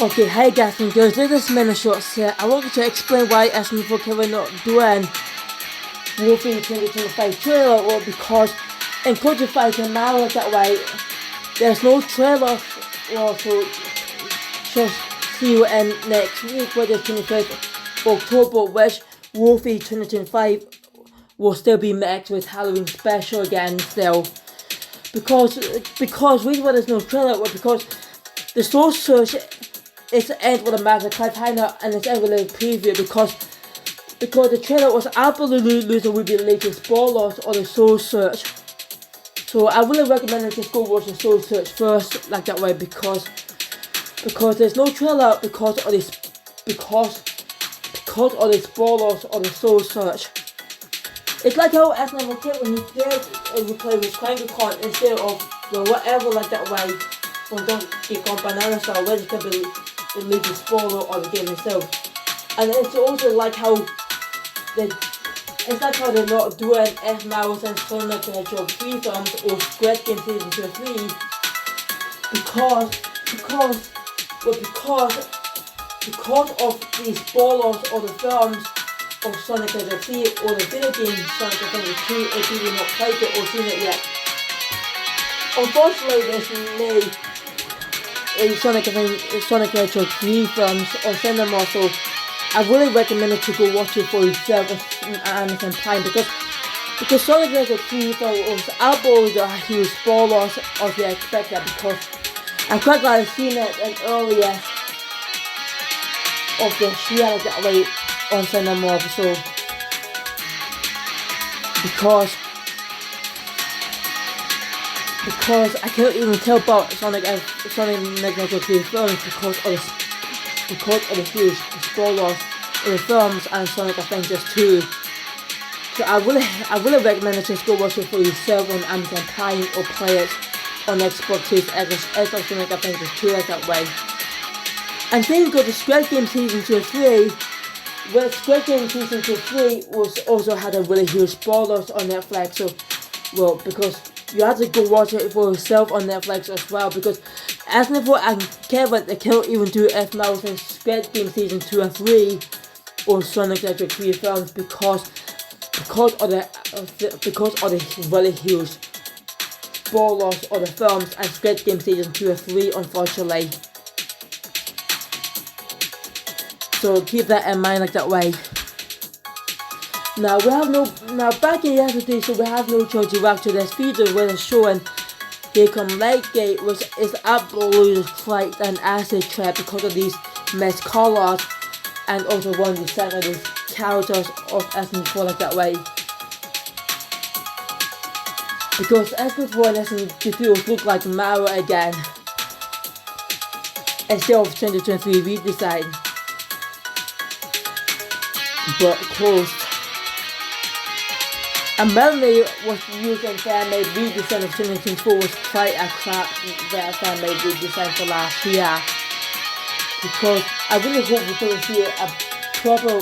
Okay, hi guys and girls, this is Minute Shorts here. I want to explain why asking for Kevin not doing WOFI 2025 trailer, or because in Culture Fighting Mario that way, there's no trailer, well, so just see you in next week, whether it's 25th October, which WOFI 2025 will still be mixed with Halloween special again still. Because reason why there's no trailer was because the source search is end with a massive cliffhanger and it's end with a preview because the trailer was absolutely would be related spoilers or the soul search. So I really recommend you just go watch the soul search first, like that way, because there's no trailer because of the spoilers or the soul search. It's like how as an kid when you did we play with Cranky Con instead of whatever, like that way. So don't get on banana style where it could be the legal spoiler or the game itself. And it's also like how they're not doing F Mouse and Sonic the Hedgehog 3 films or Squid Game Season 2 or 3 because of the spoilers or the films of Sonic the Hedgehog 3 or the video game Sonic the Hedgehog 2 if you have not played it or seen it yet. Unfortunately, there's no Sonic the Hedgehog 3 films on cinema, so I really recommend it to go watch it for yourself on Amazon Prime because Sonic the Hedgehog 3 film was absolutely a huge spoilers as you expected, because I'm quite glad I've seen it in earlier of the year that way on cinema, so because I can't even tell about Sonic the Hedgehog 3 films because of the huge spoilers of the films and Sonic Adventures 2. So I really recommend it, just go watch it for yourself on Amazon Prime or play it on Xbox Series X or Sonic Adventures 2 like that way. And then go to Squid Game Season 2 3, where Squid Game Season 2 3 was also had a really huge spoilers on Netflix, so well, because you have to go watch it for yourself on Netflix as well, because as for and Kevin, they can't even do F Mouse and Squid Game Season 2 and 3 or Sonic the Hedgehog 3 films because of the really huge spoilers of the films and Squid Game Season 2 and 3, unfortunately. So keep that in mind like that way. Now back in yesterday, so we have no choice to react to this video where it's showing Here Come Lightgate, which is absolutely quite an acid trip because of these missed colors and also one of the second characters of SN4 like that way. Because SN4 and SN2 look like Mario again instead of 2023 redesign, but closed. And Melanie was used in fan-made redesign of 2024 was quite a crap fan-made redesign for last year. Because I really hope we're going to see a proper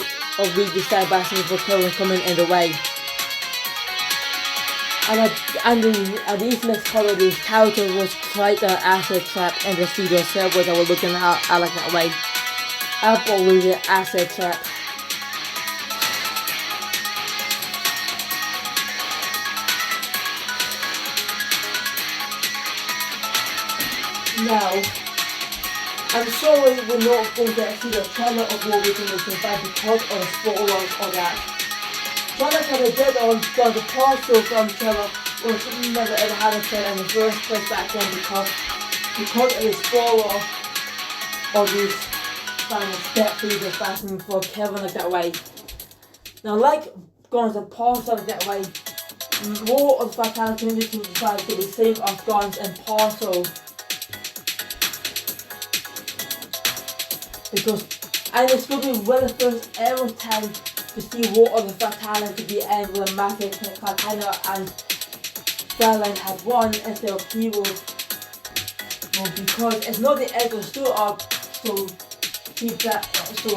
redesign by SN4 coming in the way. And these mixed color, these characters was quite an asset trap in the studio servers that we're looking at like that way. Absolutely asset trap. Now, I'm sorry we're not going to see the trailer of what we're going to survive because of the spoilers of that. Sonic had a dead on the partial from trailer, which never ever had a trailer in the first place back then because of the spoiler of these final step feeders passing for Kevin like that way. Now, like Guns and Parcel like that way, more of the fatality in 2025 could be same as Guns and Parcel. Because it's going to be well the first ever time to see what of the fatality to be end with a massive cliffhanger and Starline had won instead of Heroes. Well, because it's not the end of the story arc, so keep that. So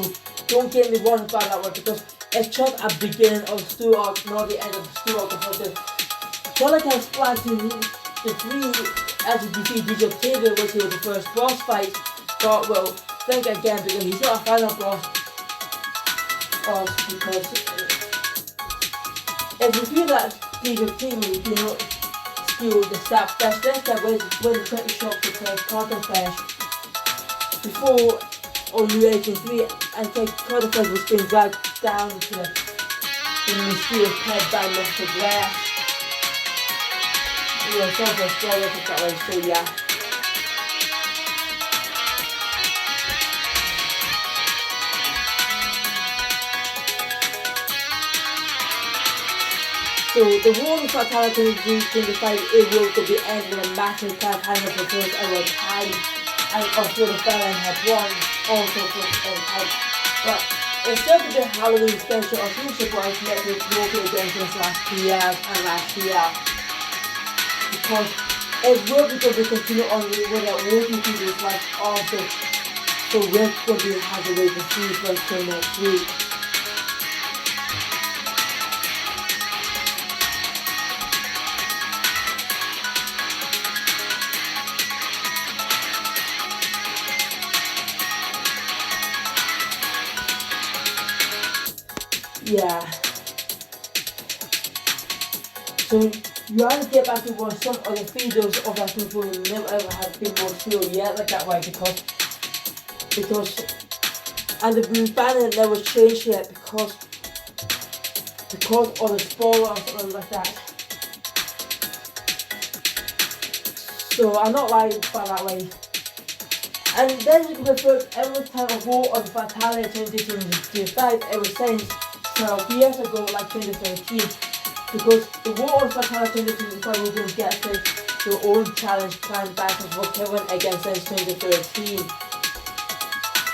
don't get me wrong about that one, because it's just a beginning of the story arc, not the end of the story arc. Because the Sonic has planned to the three as a defeat DJ Octavia, which was the first boss fight, but well, think again because he's not a final boss. Because if you feel that previous team you do not steal the Sapfish, this guy was the 20 shots to play Carterfish before on New Agent 3. I think Carterfish was being dragged down to the mysterious pit by Mr. Glass. Yeah, so for still look at that way, so yeah. So the war of fatality in the fight it will be ended with a massive cliffhanger for first ever time, and also the villain had won also first ever time. But instead of the Halloween special of future boys met with WOFI against this last year and last year, because it will be going to continue on with that WOFI videos like also, so we're going to have to wait to see first till next week. Yeah. So you have to get back to watch some of the videos of that people who never ever have been more slow yet like that way because and the banner never changed yet because of the spoilers and like that. So I'm not lying by that way. And then you can refer every time a war on fatality 2025 ever since 12 years ago, like 2013, because the war on fatality 2025 we didn't get their own challenge planned back for Kevin again since 2013.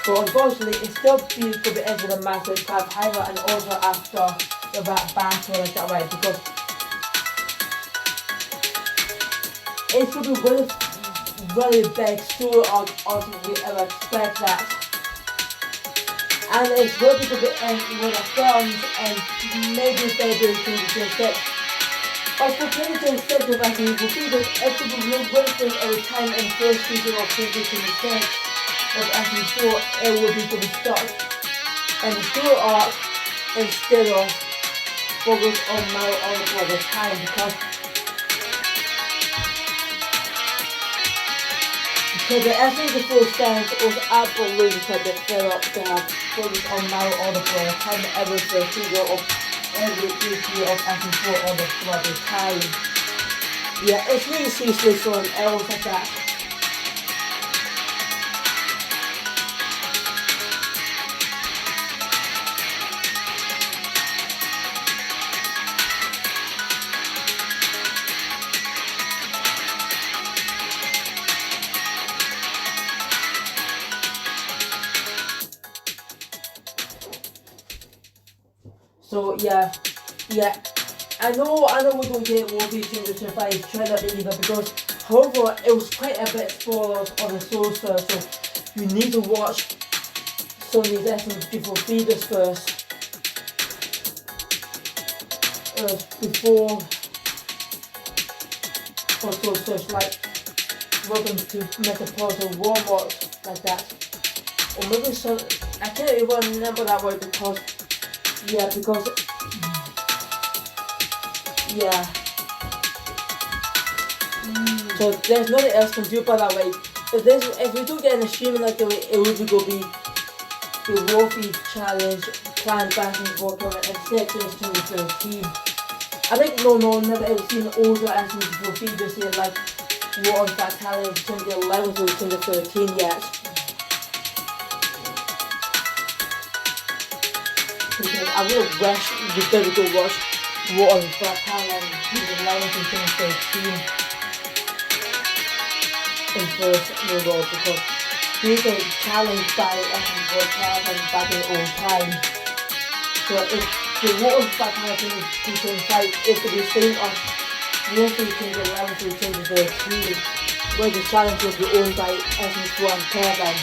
But unfortunately, it still feels to be ended a massive cliffhanger and also after the battle like that way, because it should be really big story arc we ever expect that. And it's working to be ended with a films and maybe February 2026. But for 2026 with us we will see that it should be real waiting every time in the first season of 2026 of SE4 it will be to be stuck and the story arc instead of focus on now all the time because the SE4 stands was absolutely a bit fed up to have focus on now all the time every figure of every issue of SE4 all the bloody time. Yeah, it's really seriously fun else like that. So yeah, I know we don't get more details to survive trailer either because however it was quite a bit spoilers on the source first, so you need to watch some of these lessons before feeders first. Before also such like welcome to Metapolitan Walmart like that. Or maybe some I can't even remember that word because yeah. So there's nothing else can do by that way. If we do get an achievement like the way it would go be the WOFI challenge planned back in Volcano and set since 2013. I think never ever seen older estimates before feeders here like War on Fatality 2011 to 2013 yet. Because I really wish you better go watch War on Fatality 2011 to 2013 in first world because these are challenged by Volcano back in old time. So if the War on Fatality 2025 is to be seen on WOFI 2011 to 2013 where the challenge will be owned by SN4 and Kevin.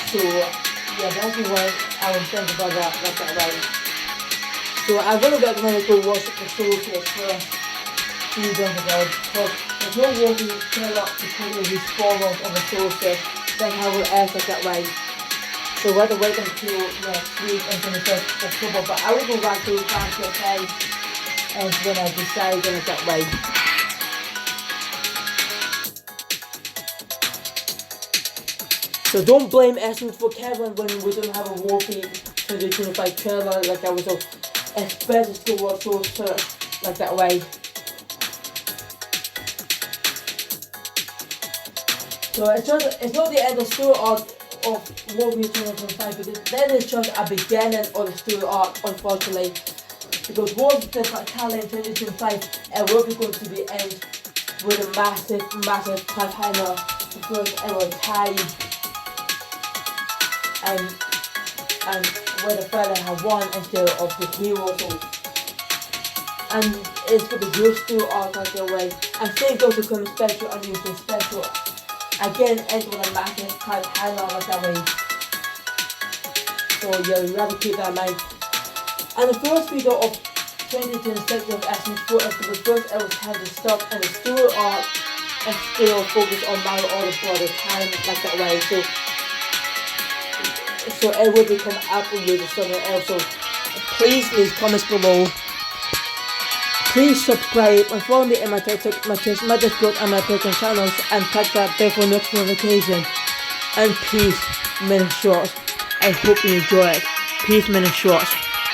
So yeah, that's what I was thinking about that right. So I really recommend you go watch the solo case first season ago, because there's no WOFI trailer to cover the spoilers of the sources, then I will air it that way. So we have to wait until next week and 21st October, but I will go back to your page and when I decide on it that way. So don't blame Essence for Kevin when we don't have a WOFI 2025 trailer like I was so expected to watch those like that way. So it's not the end of story arc of WOFI 2025, but that is just a beginning of the story arc, unfortunately. Because WOFI 2025 it will be going to be end with a massive cliffhanger, the first ever time. And where the fella have won instead of the hero. So, and it's going to be your story arc like that way. And things also become special and usually special. Again, it's with a massive cliffhanger like that way. So yeah, you have to keep that in mind. And the first video of 2026 of Essence 4 is the first ever time to stop and the story arc and still focus on my order for the time like that way. So it will become up with something else. So please leave comments below. Please subscribe and follow me in my TikTok, my Discord and my Patreon channels, and click that bell for next notification. And peace, many shorts. I hope you enjoy it. Peace, many shorts.